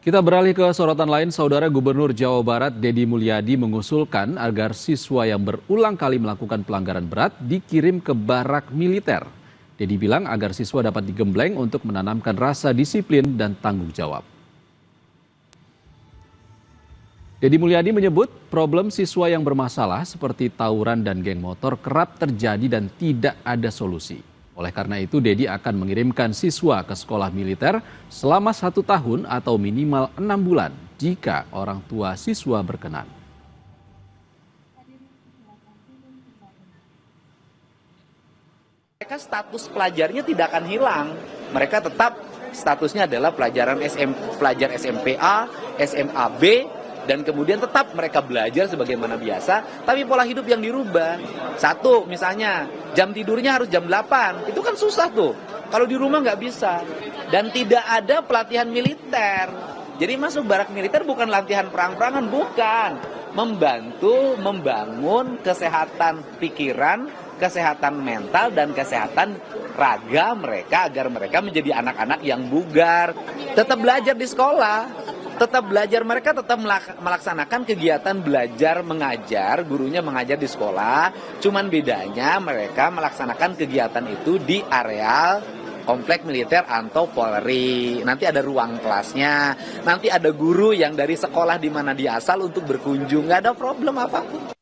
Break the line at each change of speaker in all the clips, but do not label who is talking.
Kita beralih ke sorotan lain, Saudara Gubernur Jawa Barat Deddy Mulyadi mengusulkan agar siswa yang berulang kali melakukan pelanggaran berat dikirim ke barak militer. Deddy bilang agar siswa dapat digembleng untuk menanamkan rasa disiplin dan tanggung jawab. Deddy Mulyadi menyebut problem siswa yang bermasalah seperti tawuran dan geng motor kerap terjadi dan tidak ada solusi. Oleh karena itu, Deddy akan mengirimkan siswa ke sekolah militer selama 1 tahun atau minimal 6 bulan jika orang tua siswa berkenan.
Mereka status pelajarnya tidak akan hilang. Mereka tetap statusnya adalah pelajar SMPA, SMAB, dan kemudian tetap mereka belajar sebagaimana biasa, tapi pola hidup yang dirubah. Satu, misalnya jam tidurnya harus jam 8, itu kan susah tuh. Kalau di rumah nggak bisa. Dan tidak ada pelatihan militer. Jadi masuk barak militer bukan latihan perang-perangan, bukan. Membantu membangun kesehatan pikiran, kesehatan mental, dan kesehatan raga mereka agar mereka menjadi anak-anak yang bugar. Tetap belajar di sekolah. Tetap belajar, mereka tetap melaksanakan kegiatan belajar mengajar, gurunya mengajar di sekolah, cuman bedanya mereka melaksanakan kegiatan itu di areal komplek militer atau Polri. Nanti ada ruang kelasnya, nanti ada guru yang dari sekolah di mana dia asal untuk berkunjung, nggak ada problem apapun.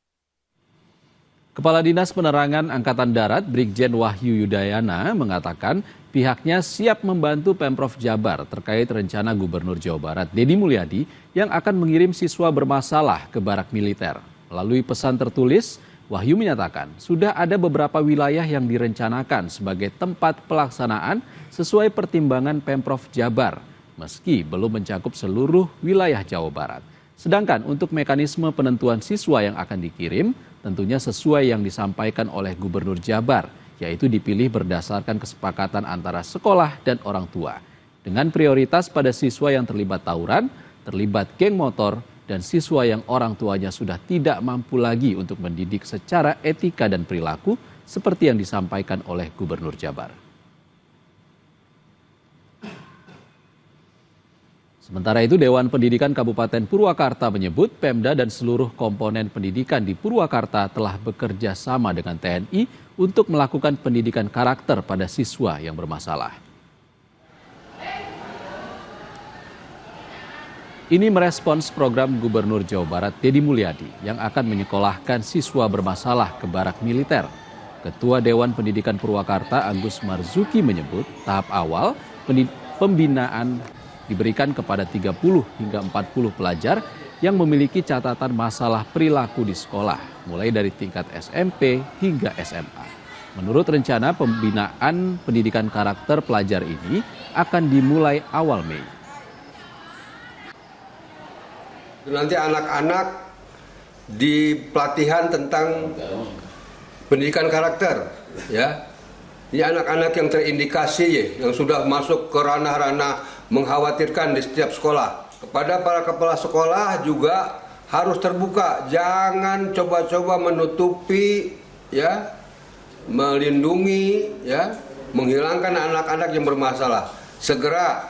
Kepala Dinas Penerangan Angkatan Darat Brigjen Wahyu Yudayana mengatakan pihaknya siap membantu Pemprov Jabar terkait rencana Gubernur Jawa Barat Deddy Mulyadi yang akan mengirim siswa bermasalah ke barak militer. Melalui pesan tertulis, Wahyu menyatakan sudah ada beberapa wilayah yang direncanakan sebagai tempat pelaksanaan sesuai pertimbangan Pemprov Jabar, meski belum mencakup seluruh wilayah Jawa Barat. Sedangkan untuk mekanisme penentuan siswa yang akan dikirim, tentunya sesuai yang disampaikan oleh Gubernur Jabar, yaitu dipilih berdasarkan kesepakatan antara sekolah dan orang tua. Dengan prioritas pada siswa yang terlibat tawuran, terlibat geng motor, dan siswa yang orang tuanya sudah tidak mampu lagi untuk mendidik secara etika dan perilaku seperti yang disampaikan oleh Gubernur Jabar. Sementara itu, Dewan Pendidikan Kabupaten Purwakarta menyebut Pemda dan seluruh komponen pendidikan di Purwakarta telah bekerja sama dengan TNI untuk melakukan pendidikan karakter pada siswa yang bermasalah. Ini merespons program Gubernur Jawa Barat Deddy Mulyadi yang akan menyekolahkan siswa bermasalah ke barak militer. Ketua Dewan Pendidikan Purwakarta Agus Marzuki menyebut tahap awal pembinaan diberikan kepada 30 hingga 40 pelajar yang memiliki catatan masalah perilaku di sekolah, mulai dari tingkat SMP hingga SMA. Menurut rencana, pembinaan pendidikan karakter pelajar ini akan dimulai awal Mei.
Nanti anak-anak di pelatihan tentang pendidikan karakter, ya. Ini anak-anak yang terindikasi, yang sudah masuk ke ranah-ranah mengkhawatirkan di setiap sekolah. Kepada para kepala sekolah juga harus terbuka, jangan coba-coba menutupi, ya, melindungi, ya, menghilangkan anak-anak yang bermasalah. Segera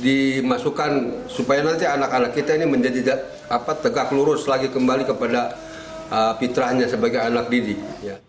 dimasukkan supaya nanti anak-anak kita ini menjadi tegak lurus lagi kembali kepada fitrahnya sebagai anak didik. Ya.